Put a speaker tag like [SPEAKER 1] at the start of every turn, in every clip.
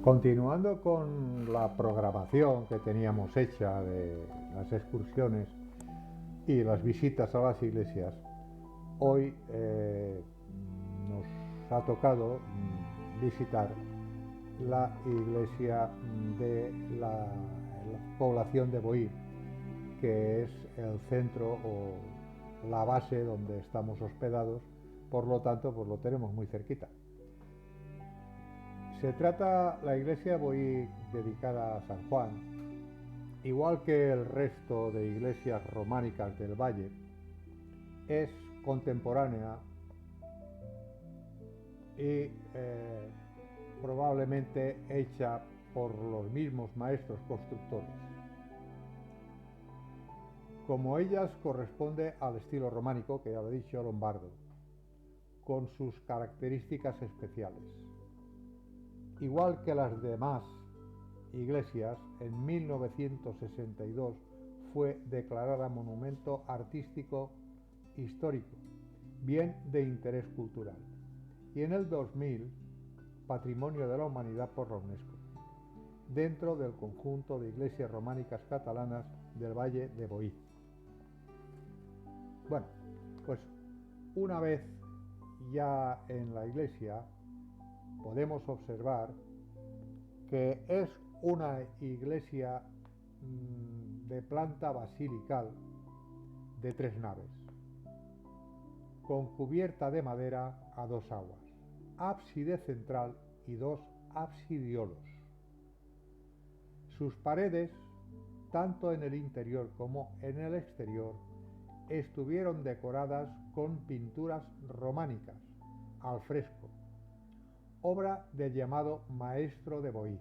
[SPEAKER 1] Continuando con la programación que teníamos hecha de las excursiones y las visitas a las iglesias, hoy nos ha tocado visitar la iglesia de la población de Boí, que es el centro o la base donde estamos hospedados, por lo tanto pues lo tenemos muy cerquita. Se trata la iglesia de Boí dedicada a San Juan, igual que el resto de iglesias románicas del valle, es contemporánea y probablemente hecha por los mismos maestros constructores. Como ellas corresponde al estilo románico, que ya lo he dicho, lombardo, con sus características especiales. Igual que las demás iglesias, en 1962 fue declarada monumento artístico histórico, bien de interés cultural, y en el 2000 Patrimonio de la Humanidad por la UNESCO, dentro del conjunto de iglesias románicas catalanas del Valle de Boí. Bueno, pues una vez ya en la iglesia podemos observar que es una iglesia de planta basilical de 3 naves, con cubierta de madera a 2 aguas, ábside central y 2 absidiolos. Sus paredes, tanto en el interior como en el exterior, estuvieron decoradas con pinturas románicas al fresco, obra del llamado Maestro de Boí,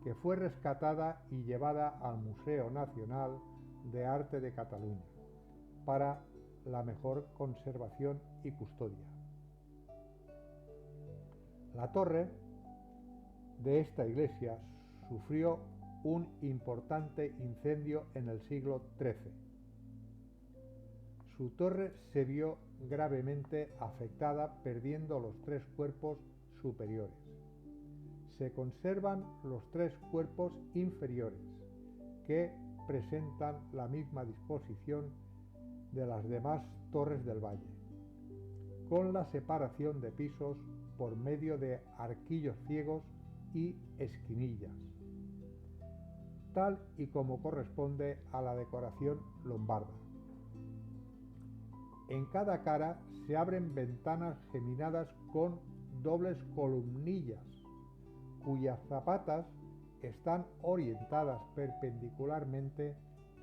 [SPEAKER 1] que fue rescatada y llevada al Museo Nacional de Arte de Cataluña para la mejor conservación y custodia. La torre de esta iglesia sufrió un importante incendio en el siglo XIII. Su torre se vio gravemente afectada, perdiendo los 3 cuerpos superiores. Se conservan los 3 cuerpos inferiores, que presentan la misma disposición de las demás torres del valle, con la separación de pisos por medio de arquillos ciegos y esquinillas, tal y como corresponde a la decoración lombarda. En cada cara se abren ventanas geminadas con dobles columnillas, cuyas zapatas están orientadas perpendicularmente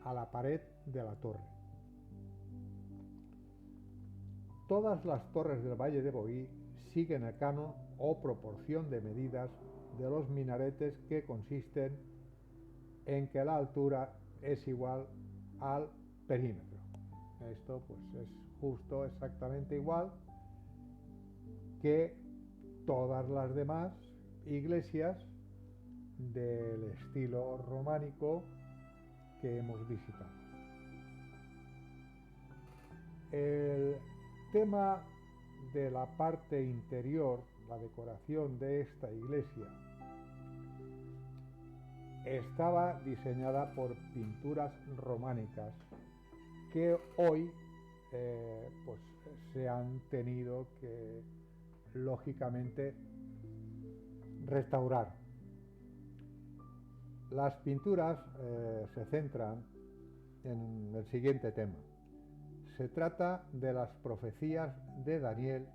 [SPEAKER 1] a la pared de la torre. Todas las torres del Valle de Boí siguen el canon o proporción de medidas de los minaretes, que consisten en que la altura es igual al perímetro. Esto pues es justo exactamente igual que todas las demás iglesias del estilo románico que hemos visitado. El tema de la parte interior, la decoración de esta iglesia, estaba diseñada por pinturas románicas que hoy pues se han tenido que lógicamente restaurar. Las pinturas se centran en el siguiente tema. Se trata de las profecías de Daniel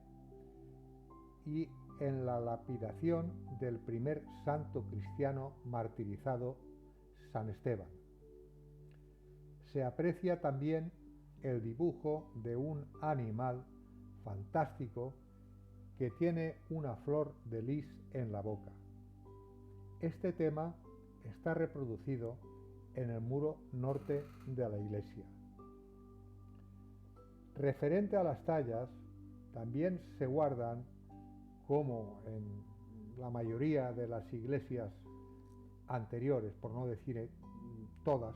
[SPEAKER 1] y en la lapidación del primer santo cristiano martirizado, San Esteban. Se aprecia también el dibujo de un animal fantástico que tiene una flor de lis en la boca. Este tema está reproducido en el muro norte de la iglesia. Referente a las tallas, también se guardan, como en la mayoría de las iglesias anteriores, por no decir todas,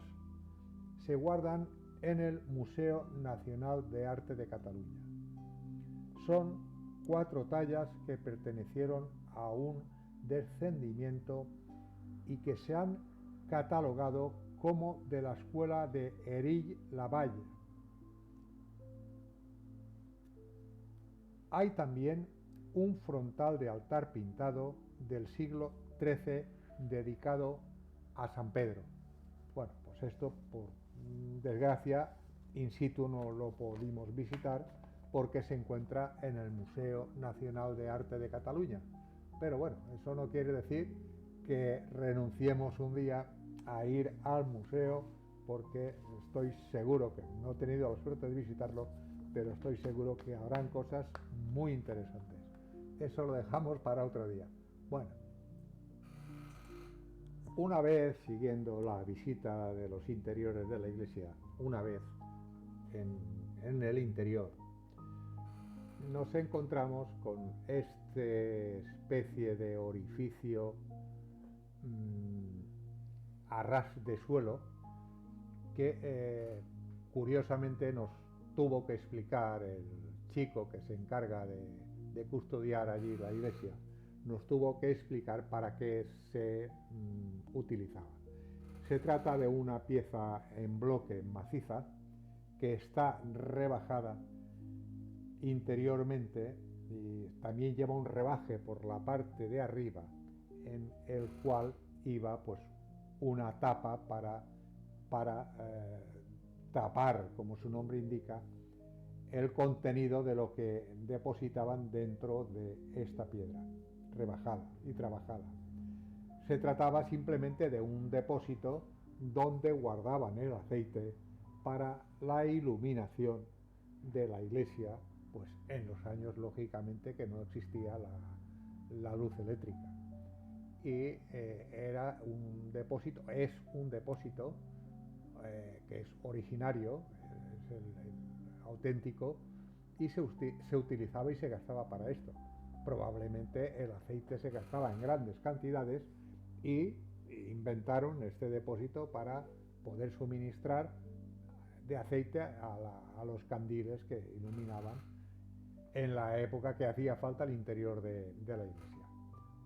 [SPEAKER 1] se guardan en el Museo Nacional de Arte de Cataluña. Son 4 tallas que pertenecieron a un descendimiento y que se han catalogado como de la escuela de Erille-Lavalle. Hay también un frontal de altar pintado del siglo XIII dedicado a San Pedro. Bueno, pues esto, por desgracia, in situ no lo pudimos visitar porque se encuentra en el Museo Nacional de Arte de Cataluña. Pero bueno, eso no quiere decir que renunciemos un día a ir al museo, porque estoy seguro que no he tenido la suerte de visitarlo, pero estoy seguro que habrán cosas muy interesantes. Eso lo dejamos para otro día. Bueno, una vez siguiendo la visita de los interiores de la iglesia, una vez en el interior, nos encontramos con esta especie de orificio a ras de suelo que curiosamente nos tuvo que explicar el chico que se encarga de custodiar allí la iglesia. Nos tuvo que explicar para qué se utilizaba. Se trata de una pieza en bloque maciza que está rebajada interiormente y también lleva un rebaje por la parte de arriba, en el cual iba pues una tapa para tapar, como su nombre indica, el contenido de lo que depositaban dentro de esta piedra rebajada y trabajada. Se trataba simplemente de un depósito donde guardaban el aceite para la iluminación de la iglesia, pues en los años lógicamente que no existía la luz eléctrica. Y era un depósito, es un depósito que es originario, es el auténtico, y se utilizaba y se gastaba para esto. Probablemente el aceite se gastaba en grandes cantidades y inventaron este depósito para poder suministrar de aceite a los candiles que iluminaban en la época que hacía falta el interior de la iglesia.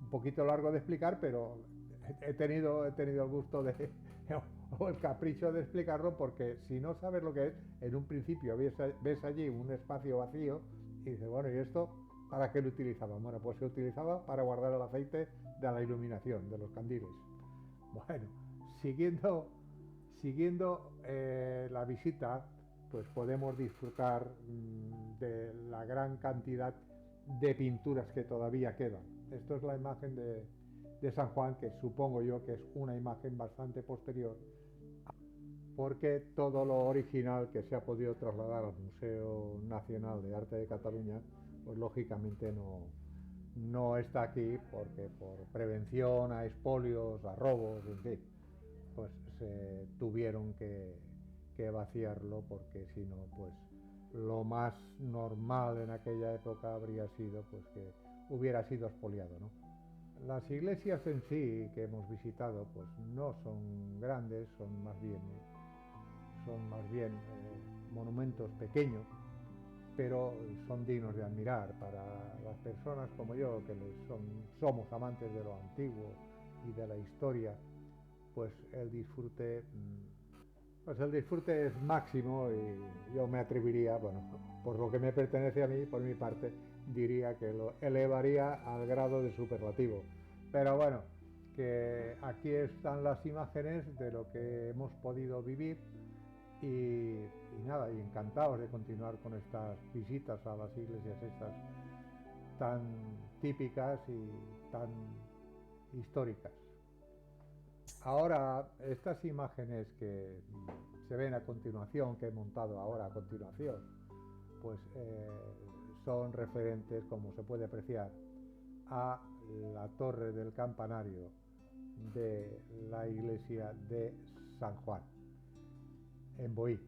[SPEAKER 1] Un poquito largo de explicar, pero he tenido el gusto o el capricho de explicarlo, porque si no sabes lo que es, en un principio ves allí un espacio vacío y dices, bueno, ¿y esto para qué lo utilizaban? Bueno, pues se utilizaba para guardar el aceite de la iluminación, de los candiles. Bueno, siguiendo la visita, pues podemos disfrutar de la gran cantidad de pinturas que todavía quedan. Esto es la imagen de San Juan, que supongo yo que es una imagen bastante posterior, porque todo lo original que se ha podido trasladar al Museo Nacional de Arte de Cataluña, pues lógicamente no está aquí, porque por prevención a expolios, a robos, en fin, pues se tuvieron que vaciarlo, porque si no, pues lo más normal en aquella época habría sido pues que hubiera sido expoliado, ¿no? Las iglesias en sí que hemos visitado pues no son grandes, son más bien monumentos pequeños, pero son dignos de admirar para las personas como yo, que somos amantes de lo antiguo y de la historia. Pues el disfrute es máximo, y yo me atrevería, bueno, por lo que me pertenece a mí, por mi parte, diría que lo elevaría al grado de superlativo. Pero bueno, que aquí están las imágenes de lo que hemos podido vivir y nada, y encantados de continuar con estas visitas a las iglesias estas tan típicas y tan históricas. Ahora, estas imágenes que se ven a continuación, que he montado ahora a continuación, pues son referentes, como se puede apreciar, a la torre del campanario de la iglesia de San Juan, en Boí.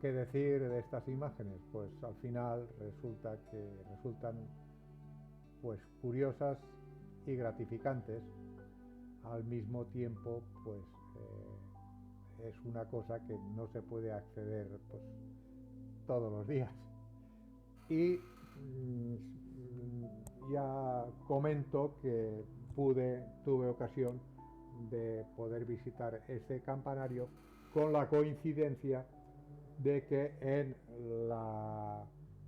[SPEAKER 1] ¿Qué decir de estas imágenes? Pues al final resultan pues curiosas y gratificantes. Al mismo tiempo, pues es una cosa que no se puede acceder pues todos los días. Y ya comento que tuve ocasión de poder visitar este campanario con la coincidencia de que en la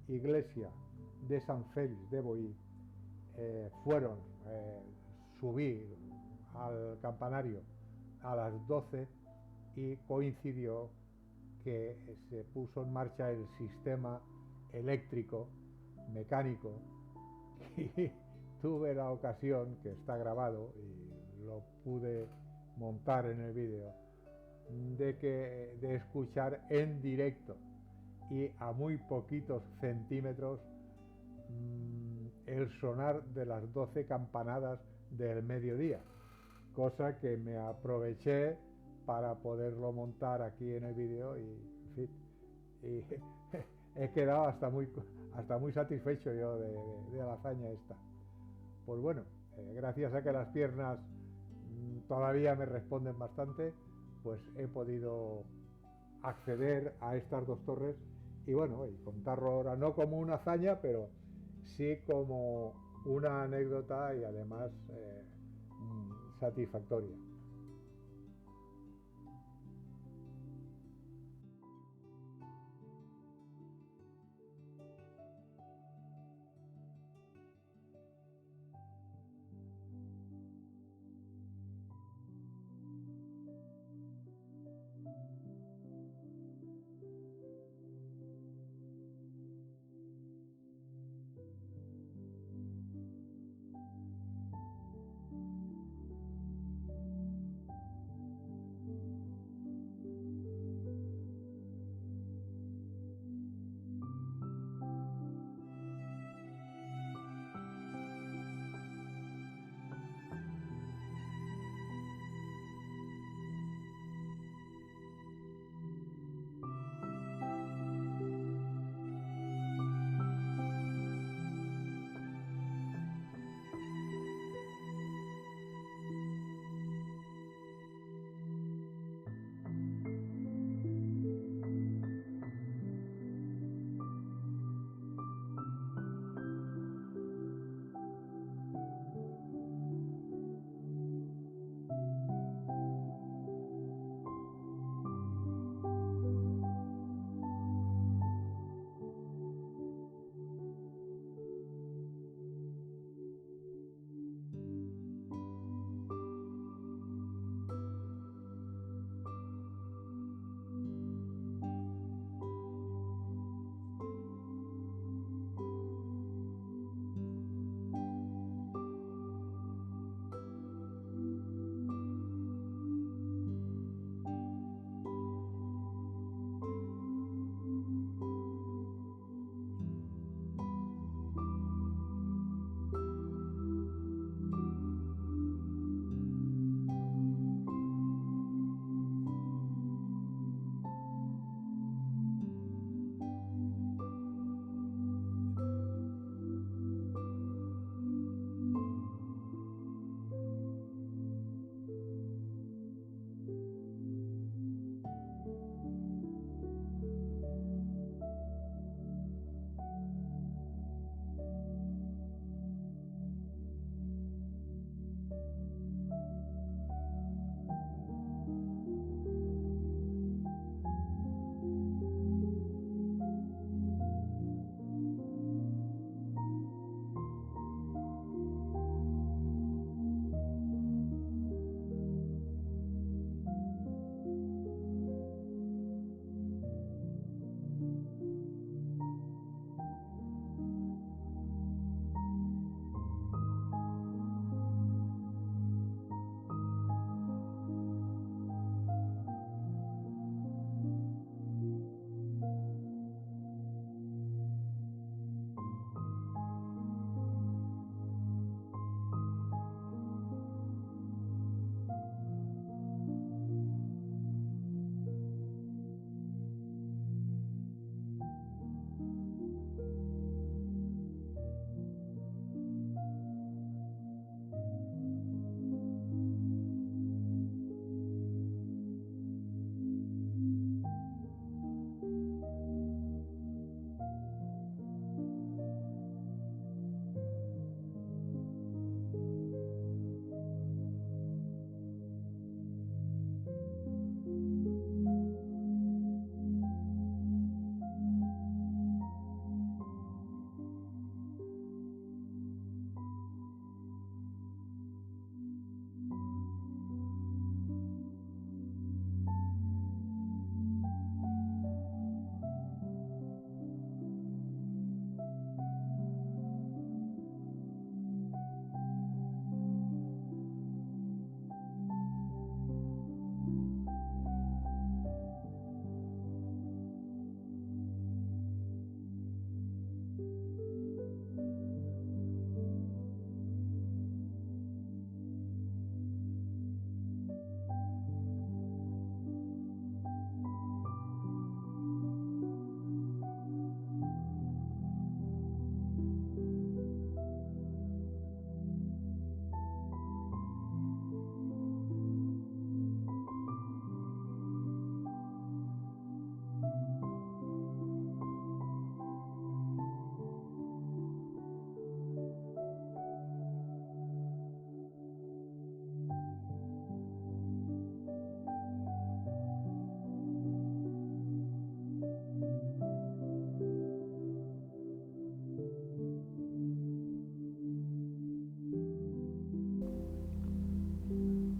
[SPEAKER 1] iglesia de San Félix de Boí fueron subir al campanario a las 12 y coincidió que se puso en marcha el sistema eléctrico mecánico y tuve la ocasión, que está grabado y lo pude montar en el vídeo, de escuchar en directo y a muy poquitos centímetros el sonar de las 12 campanadas del mediodía, cosa que me aproveché para poderlo montar aquí en el vídeo y, en fin, y he quedado hasta muy satisfecho yo de la hazaña esta. Pues bueno, gracias a que las piernas todavía me responden bastante, pues he podido acceder a estas dos torres y bueno, y contarlo ahora no como una hazaña, pero sí como una anécdota y además satisfactoria.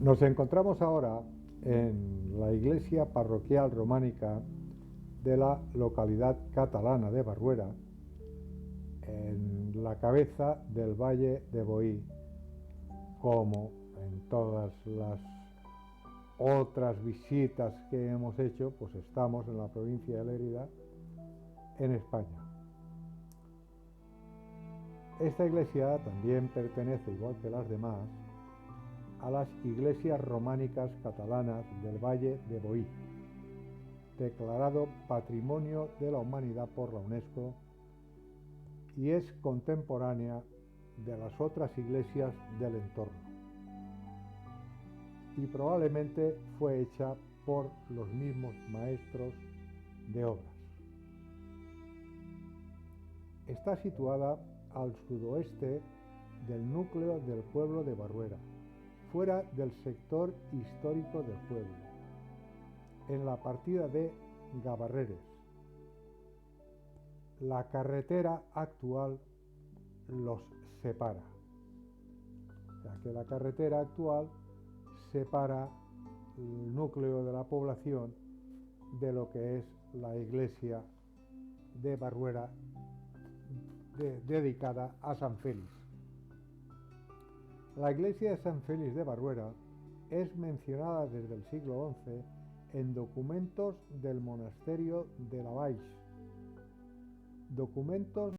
[SPEAKER 1] Nos encontramos ahora en la iglesia parroquial románica de la localidad catalana de Barruera, en la cabeza del Valle de Boí, como en todas las otras visitas que hemos hecho, pues estamos en la provincia de Lérida, en España. Esta iglesia también pertenece, igual que las demás, a las iglesias románicas catalanas del Valle de Boí, declarado Patrimonio de la Humanidad por la UNESCO, y es contemporánea de las otras iglesias del entorno. Y probablemente fue hecha por los mismos maestros de obras. Está situada al sudoeste del núcleo del pueblo de Barruera, fuera del sector histórico del pueblo, en la partida de Gabarreres. La carretera actual los separa. O sea que la carretera actual separa el núcleo de la población de lo que es la iglesia de Barruera dedicada a San Félix. La iglesia de San Félix de Barruera es mencionada desde el siglo XI en documentos del monasterio de la Valls, documentos